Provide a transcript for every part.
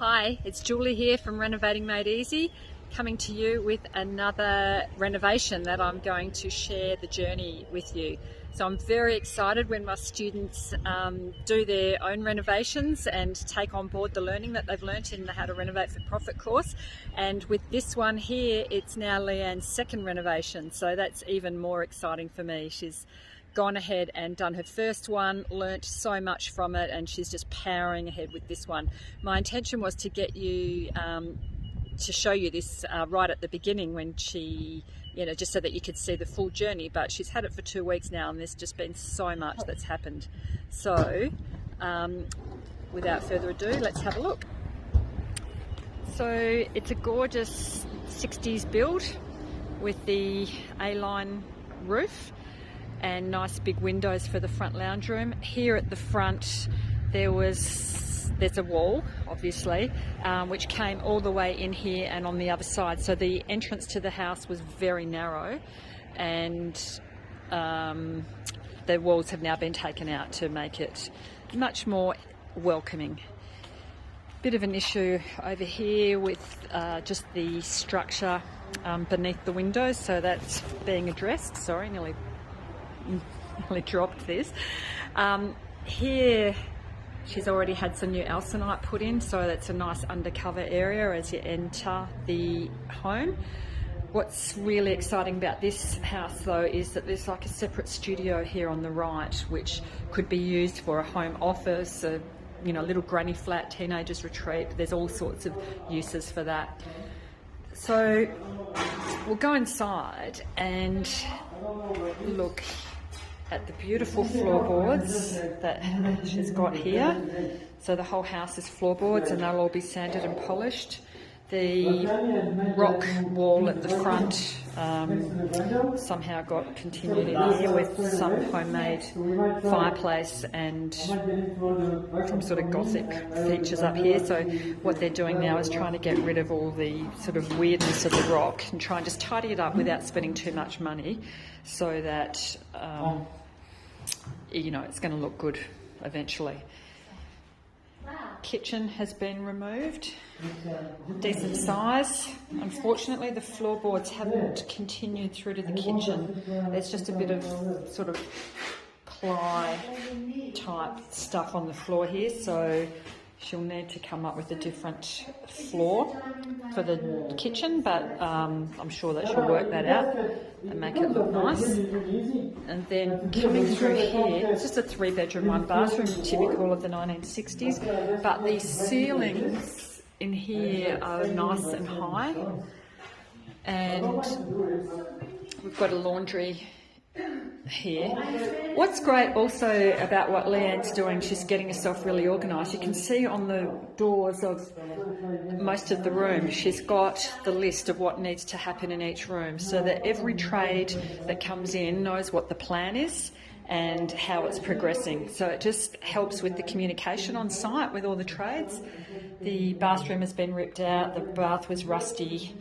Hi, it's Julie here from Renovating Made Easy, coming to you with another renovation that I'm going to share the journey with you. So I'm very excited when my students do their own renovations and take on board the learning that they've learnt in the How to Renovate for Profit course. And with this one here, it's now Leanne's second renovation, so that's even more exciting for me. She's gone ahead and done her first one, learnt so much from it, and she's just powering ahead with this one. My intention was to get you to show you this right at the beginning when she, just so that you could see the full journey, but she's had it for 2 weeks now and there's just been so much that's happened. So without further ado, let's have a look. So it's a gorgeous 60s build with the A-line roof and nice big windows for the front lounge room. Here at the front there's a wall, obviously, which came all the way in here and on the other side. So the entrance to the house was very narrow, and the walls have now been taken out to make it much more welcoming. Bit of an issue over here with just the structure beneath the windows, so that's being addressed. Sorry, nearly dropped this. Here she's already had some new alcinite put in, so that's a nice undercover area as you enter the home. What's really exciting about this house though is that there's like a separate studio here on the right, which could be used for a home office, a little granny flat, teenagers retreat. There's all sorts of uses for that. So we'll go inside and look at the beautiful floorboards that she's got here. So the whole house is floorboards and they'll all be sanded and polished. The rock wall at the front somehow got continued in here with some homemade fireplace and some sort of Gothic features up here. So what they're doing now is trying to get rid of all the sort of weirdness of the rock and try and just tidy it up without spending too much money, so that it's going to look good eventually. Kitchen has been removed, decent size. Unfortunately the floorboards haven't continued through to the kitchen. There's just a bit of sort of ply type stuff on the floor here, so she'll need to come up with a different floor for the kitchen, but I'm sure that she'll work that out and make it look nice. And then coming through here, it's just a 3-bedroom, 1-bathroom, typical of the 1960s, but the ceilings in here are nice and high, and we've got a laundry here. What's great also about what Leanne's doing, she's getting herself really organised. You can see on the doors of most of the rooms, she's got the list of what needs to happen in each room, so that every trade that comes in knows what the plan is and how it's progressing. So it just helps with the communication on site with all the trades. The bathroom has been ripped out, the bath was rusty,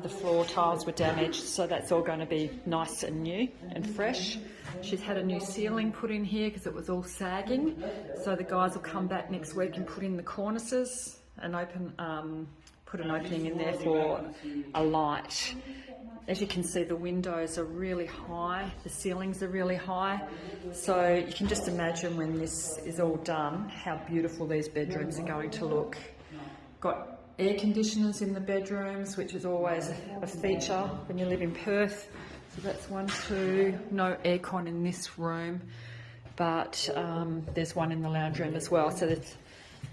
the floor tiles were damaged, so that's all going to be nice and new and fresh. She's had a new ceiling put in here because it was all sagging, so the guys will come back next week and put in the cornices and put an opening in there for a light. As you can see, the windows are really high, the ceilings are really high, so you can just imagine when this is all done how beautiful these bedrooms are going to look. Got air conditioners in the bedrooms, which is always a feature when you live in Perth. So that's 1, 2, no aircon in this room, but there's one in the lounge room as well, so there's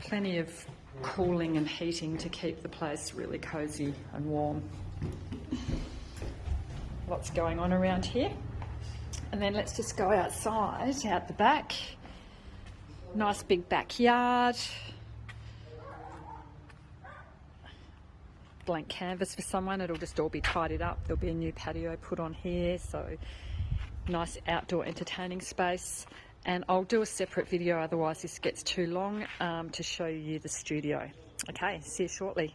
plenty of cooling and heating to keep the place really cosy and warm. Lots going on around here. And then let's just go outside, out the back. Nice big backyard. Blank canvas for someone, it'll just all be tidied up. There'll be a new patio put on here, so nice outdoor entertaining space. And I'll do a separate video, otherwise this gets too long, to show you the studio. Okay, see you shortly.